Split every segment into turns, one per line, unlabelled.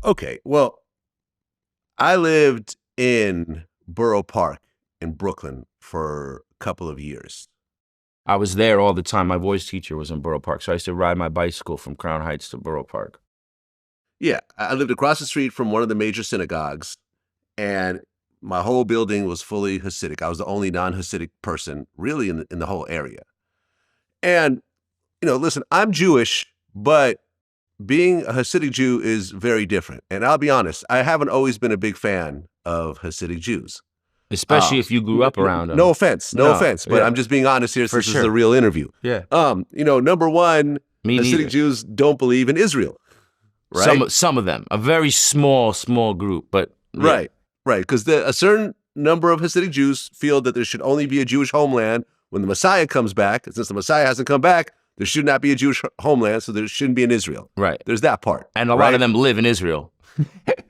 Okay, well, I lived in Borough Park in Brooklyn for a couple of years.
I was there all the time. My voice teacher was in Borough Park, so I used to ride my bicycle from Crown Heights to Borough Park.
Yeah, I lived across the street from one of the major synagogues, and my whole building was fully Hasidic. I was the only non-Hasidic person really in the whole area. And, listen, I'm Jewish, but being a Hasidic Jew is very different. And I'll be honest, I haven't always been a big fan of Hasidic Jews.
Especially if you grew up around them.
No offense, but
yeah.
I'm just being honest here since
For
this is a real interview.
Yeah.
Number one,
Me
Hasidic
neither.
Jews don't believe in Israel, right?
Some of them, a very small group, but yeah.
Right, because a certain number of Hasidic Jews feel that there should only be a Jewish homeland when the Messiah comes back. And since the Messiah hasn't come back, there should not be a Jewish homeland, so there shouldn't be in Israel.
Right.
There's that part.
And a lot of them live in Israel.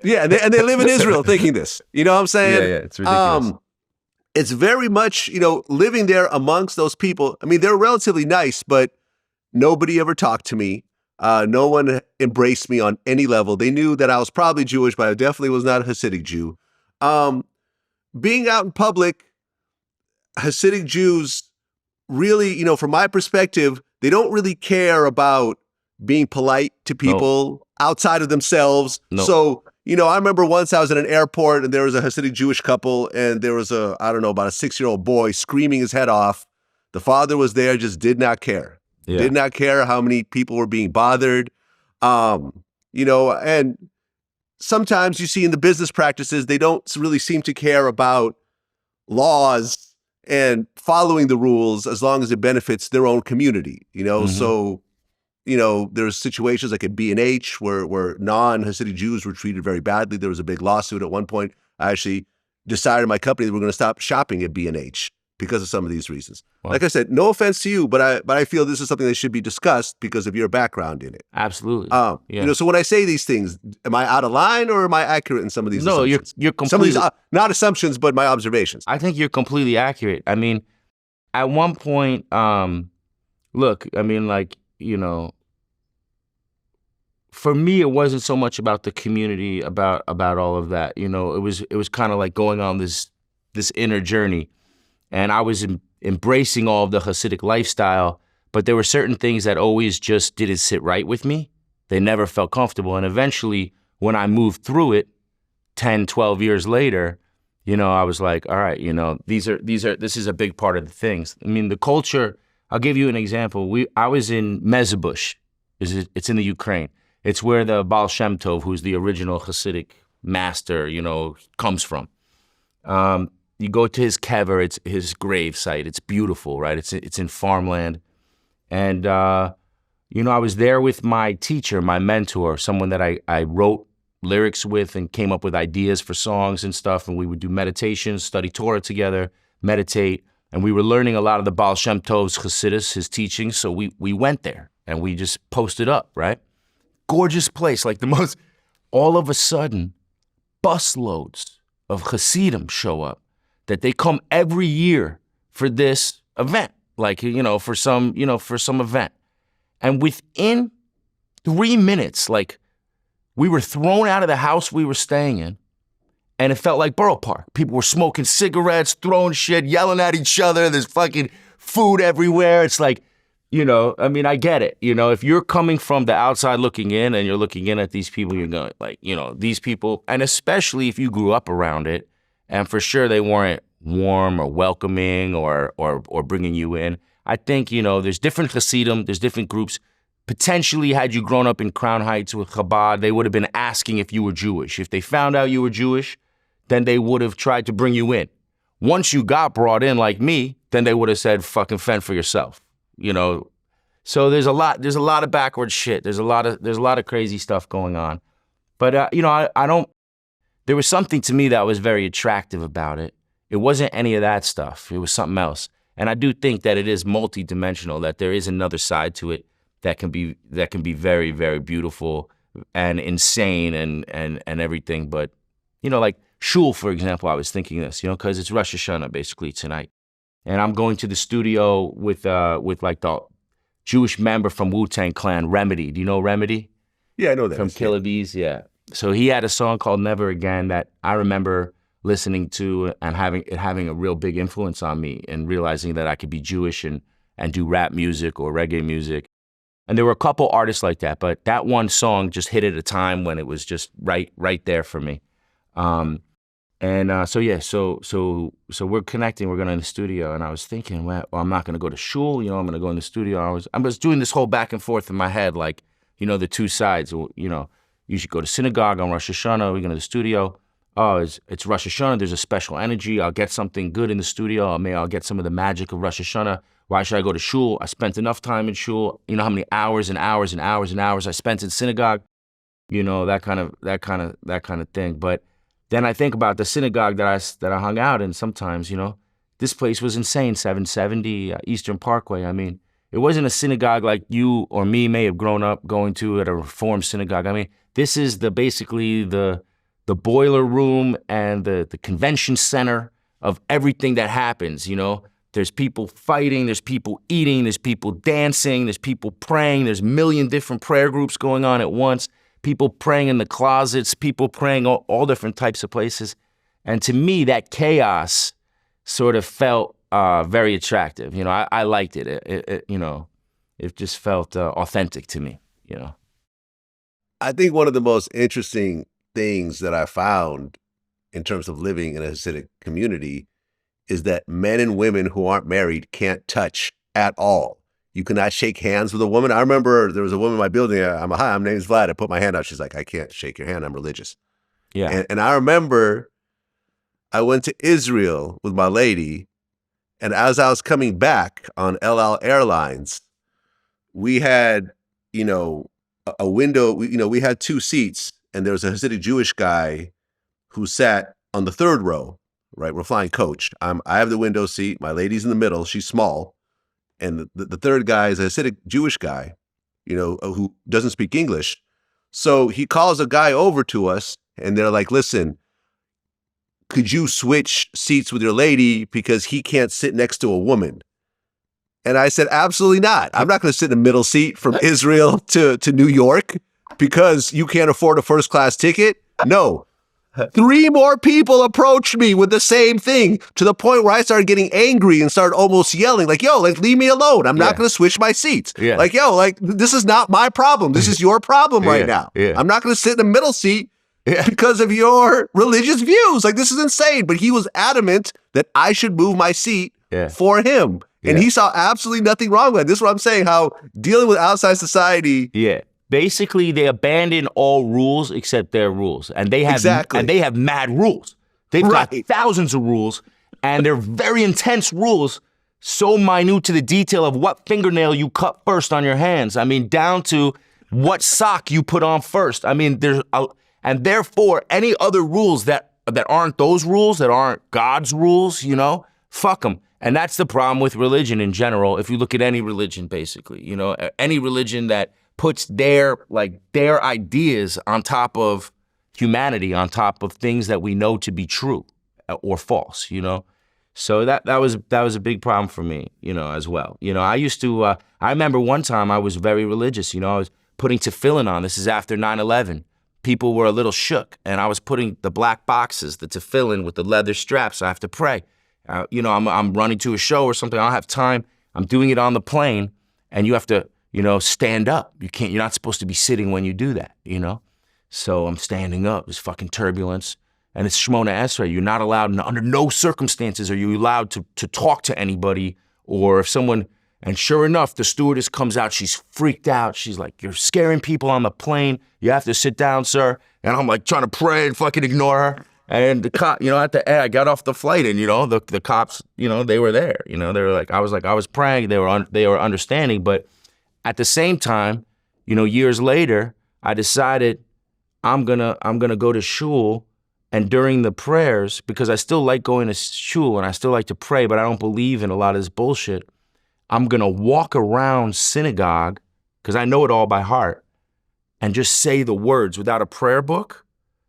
Yeah, and they live in Israel thinking this. You know what I'm saying?
Yeah, it's ridiculous.
It's very much, living there amongst those people. I mean, they're relatively nice, but nobody ever talked to me. No one embraced me on any level. They knew that I was probably Jewish, but I definitely was not a Hasidic Jew. Being out in public, Hasidic Jews really, from my perspective, they don't really care about being polite to people outside of themselves.
No.
So, I remember once I was at an airport and there was a Hasidic Jewish couple and there was about a 6-year-old boy screaming his head off. The father was there, just did not care.
Yeah.
Did not care how many people were being bothered. And sometimes you see in the business practices, they don't really seem to care about laws and following the rules as long as it benefits their own community,
Mm-hmm.
So, there's situations like at B&H where non-Hasidic Jews were treated very badly. There was a big lawsuit at one point. I actually decided in my company that we're going to stop shopping at B&H because of some of these reasons.
Wow.
Like I said, no offense to you, but I feel this is something that should be discussed because of your background in it.
Absolutely.
Yeah. So when I say these things, am I out of line or am I accurate in some of these assumptions?
You're completely...
Some of these, not assumptions, but my observations.
I think you're completely accurate. I mean, at one point, look, I mean, for me, it wasn't so much about the community, about all of that. It was kind of like going on this inner journey. And I was embracing all of the Hasidic lifestyle, but there were certain things that always just didn't sit right with me. They never felt comfortable. And eventually, when I moved through it 10, 12 years later, I was like, all right, this is a big part of the things. I mean, the culture, I'll give you an example. I was in Mezibush. It's in the Ukraine. It's where the Baal Shem Tov, who's the original Hasidic master, comes from. You go to his kever, it's his grave site. It's beautiful, right? It's in farmland. And, I was there with my teacher, my mentor, someone that I wrote lyrics with and came up with ideas for songs and stuff. And we would do meditations, study Torah together, meditate. And we were learning a lot of the Baal Shem Tov's Hasidus, his teachings. So we went there and we just posted up, right? Gorgeous place, like the most, all of a sudden, busloads of Hasidim show up. That they come every year for this event, for some event. And within 3 minutes, we were thrown out of the house we were staying in, and it felt like Borough Park. People were smoking cigarettes, throwing shit, yelling at each other. There's fucking food everywhere. It's like, I get it. If you're coming from the outside looking in and you're looking in at these people, you're going, these people, and especially if you grew up around it, and for sure they weren't warm or welcoming or bringing you in. I think, there's different Hasidim, there's different groups. Potentially, had you grown up in Crown Heights with Chabad, they would have been asking if you were Jewish. If they found out you were Jewish, then they would have tried to bring you in. Once you got brought in like me, then they would have said, fucking fend for yourself. So there's a lot of backward shit. There's a lot of crazy stuff going on. But, I don't, there was something to me that was very attractive about it. It wasn't any of that stuff. It was something else. And I do think that it is multidimensional, that there is another side to it that can be very, very beautiful and insane and everything. But, like shul, for example, I was thinking this, because it's Rosh Hashanah basically tonight. And I'm going to the studio with the Jewish member from Wu-Tang Clan, Remedy. Do you know Remedy?
Yeah, I know that.
From Killer Bees, yeah. So he had a song called Never Again that I remember listening to and having a real big influence on me, and realizing that I could be Jewish and do rap music or reggae music. And there were a couple artists like that, but that one song just hit at a time when it was just right there for me. So we're connecting. We're going in the studio, and I was thinking, well, I'm not going to go to shul. I'm going to go in the studio. I was doing this whole back and forth in my head, like, the two sides. You should go to synagogue on Rosh Hashanah. We go to the studio. Oh, it's Rosh Hashanah. There's a special energy. I'll get something good in the studio. I'll get some of the magic of Rosh Hashanah. Why should I go to shul? I spent enough time in shul. You know how many hours and hours and hours and hours I spent in synagogue. That kind of thing. But then I think about the synagogue that I hung out in. Sometimes, this place was insane. 770 Eastern Parkway. I mean, it wasn't a synagogue like you or me may have grown up going to at a Reform synagogue. I mean, this is basically the boiler room and the convention center of everything that happens. There's people fighting, there's people eating, there's people dancing, there's people praying, there's a million different prayer groups going on at once, people praying in the closets, people praying all different types of places. And to me, that chaos sort of felt very attractive. I liked it. It just felt authentic to me,
I think one of the most interesting things that I found in terms of living in a Hasidic community is that men and women who aren't married can't touch at all. You cannot shake hands with a woman. I remember there was a woman in my building. Hi, my name's Vlad. I put my hand out. She's like, I can't shake your hand. I'm religious.
Yeah.
And I remember I went to Israel with my lady, and as I was coming back on El Al Airlines, we had, a window. We had two seats, and there was a Hasidic Jewish guy who sat on the third row. Right, we're flying coach. I have the window seat. My lady's in the middle. She's small, and the third guy is a Hasidic Jewish guy, who doesn't speak English. So he calls a guy over to us, and they're like, "Listen, could you switch seats with your lady because he can't sit next to a woman?" And I said, "Absolutely not. I'm not going to sit in the middle seat from Israel to New York because you can't afford a first class ticket. No." 3 more people approached me with the same thing, to the point where I started getting angry and started almost yelling, like, yo, leave me alone. I'm not going to switch my seats.
Yeah.
Like, yo, this is not my problem. This is your problem right now.
Yeah.
I'm not going to sit in the middle seat because of your religious views. Like, this is insane. But he was adamant that I should move my seat for him. And he saw absolutely nothing wrong with it. This is what I'm saying, how dealing with outside society.
Yeah. Basically, they abandon all rules except their rules, and they have mad rules. They've got thousands of rules, and they're very intense rules, so minute to the detail of what fingernail you cut first on your hands. I mean, down to what sock you put on first. I mean, and therefore any other rules that aren't those rules, that aren't God's rules, fuck them. And that's the problem with religion in general. If you look at any religion, basically, any religion that puts their ideas on top of humanity, on top of things that we know to be true or false, So that was a big problem for me, as well. I remember one time I was very religious, I was putting tefillin on. This is after 9/11. People were a little shook, and I was putting the black boxes, the tefillin with the leather straps. I have to pray. I'm running to a show or something. I don't have time. I'm doing it on the plane, and you have to stand up. You're not supposed to be sitting when you do that, So I'm standing up. There's fucking turbulence. And it's Shmona Esrei. You're not allowed, under no circumstances are you allowed to talk to anybody. Or if someone, and sure enough, the stewardess comes out. She's freaked out. She's like, you're scaring people on the plane. You have to sit down, sir. And I'm like trying to pray and fucking ignore her. And the cop, at the end, I got off the flight, and the cops, they were there. They were like, I was praying. They were understanding, but at the same time, years later, I decided I'm gonna go to shul, and during the prayers, because I still like going to shul and I still like to pray, but I don't believe in a lot of this bullshit, I'm gonna walk around synagogue, because I know it all by heart, and just say the words without a prayer book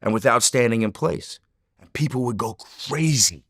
and without standing in place. And people would go crazy.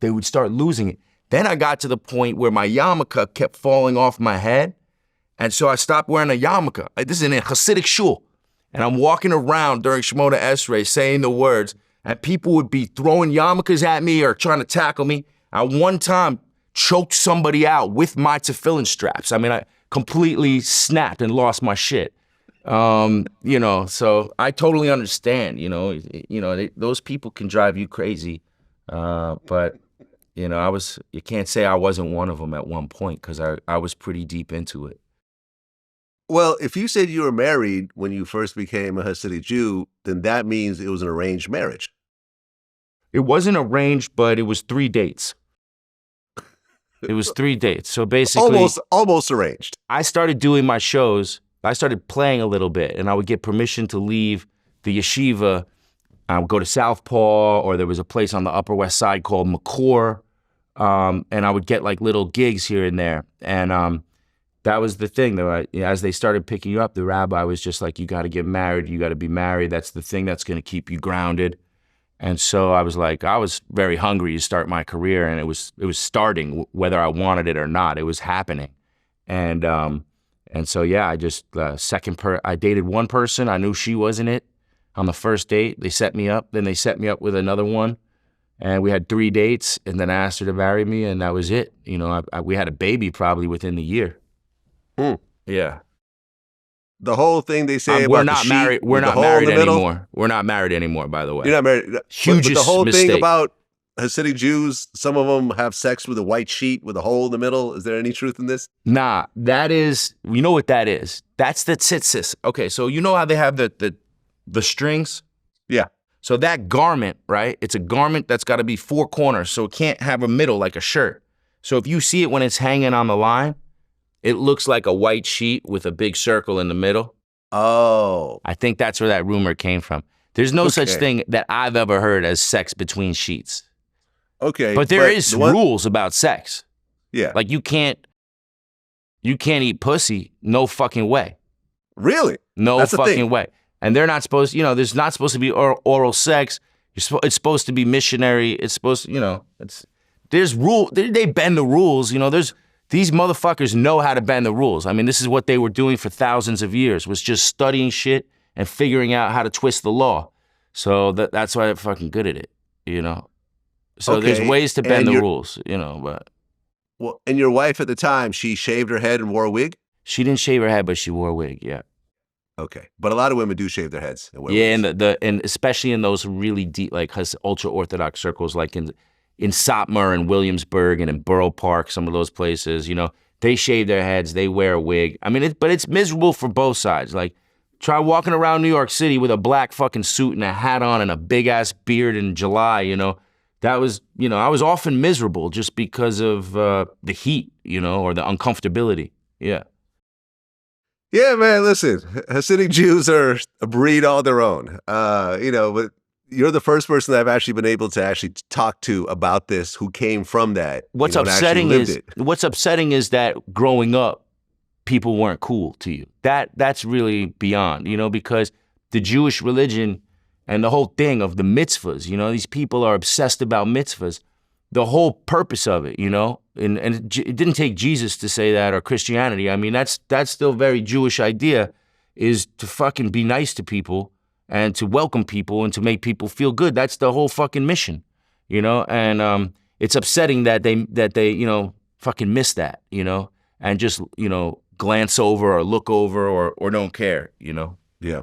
They would start losing it. Then I got to the point where my yarmulke kept falling off my head. And so I stopped wearing a yarmulke. This is in a Hasidic shul. And I'm walking around during Shemona Esrei saying the words, and people would be throwing yarmulkes at me or trying to tackle me. I one time choked somebody out with my tefillin straps. I mean, I completely snapped and lost my shit. So I totally understand, those people can drive you crazy. But you can't say I wasn't one of them at one point because I was pretty deep into it.
Well, if you said you were married when you first became a Hasidic Jew, then that means it was an arranged marriage.
It wasn't arranged, but it was 3 dates. It was 3 dates. So basically,
almost arranged.
I started doing my shows. I started playing a little bit, and I would get permission to leave the yeshiva. I would go to Southpaw, or there was a place on the Upper West Side called McCore, and I would get like little gigs here and there. And that was the thing, though. As they started picking you up, the rabbi was just like, you got to get married. You got to be married. That's the thing that's going to keep you grounded. And so I was very hungry to start my career, and it was starting whether I wanted it or not. It was happening. And so, yeah, I just, I dated one person. I knew she wasn't it on the first date. They set me up. Then they set me up with another one. And we had 3 dates, and then I asked her to marry me, and that was it. We had a baby probably within the year. Yeah.
The whole thing they say about
we're not married. We're not married anymore. We're not married anymore, by the way.
You're not married.
Hugest
but the whole
mistake.
thing about Hasidic Jews, some of them have sex with a white sheet with a hole in the middle. Is there any truth in this?
Nah, that is, you know what that is? That's the tzitzis. Okay, so you know how they have the strings?
Yeah.
So that garment, right? It's a garment that's got to be 4 corners, so it can't have a middle like a shirt. So if you see it when it's hanging on the line, it looks like a white sheet with a big circle in the middle.
Oh.
I think that's where that rumor came from. There's no such thing that I've ever heard as sex between sheets.
Okay.
But there is rules about sex.
Yeah.
Like you can't eat pussy. No fucking way.
Really?
No
That's
fucking way. And they're not supposed, there's not supposed to be oral sex. It's supposed to be missionary. It's supposed to, there's rule. They bend the rules. These motherfuckers know how to bend the rules. I mean, this is what they were doing for thousands of years, was just studying shit and figuring out how to twist the law. So that's why they're fucking good at it, So there's ways to bend the rules, but.
Well, and your wife at the time, she shaved her head and wore a wig?
She didn't shave her head, but she wore a wig, yeah.
Okay. But a lot of women do shave their heads and wear
wigs.
And
and especially in those really deep, like ultra-Orthodox circles, like in Satmar and Williamsburg and in Borough Park, some of those places, they shave their heads, they wear a wig. I mean, but it's miserable for both sides. Like, try walking around New York City with a black fucking suit and a hat on and a big-ass beard in July, That was, I was often miserable just because of the heat, or the uncomfortability. Yeah.
Yeah, man, listen, Hasidic Jews are a breed all their own, but you're the first person that I've actually been able to actually talk to about this who came from that.
What's upsetting is that growing up, people weren't cool to you. That's really beyond, because the Jewish religion and the whole thing of the mitzvahs, these people are obsessed about mitzvahs. The whole purpose of it, and it didn't take Jesus to say that, or Christianity. I mean, that's still a very Jewish idea, is to fucking be nice to people and to welcome people and to make people feel good. That's the whole fucking mission, and it's upsetting that they fucking miss that, and just, glance over or look over or don't care,
Yeah.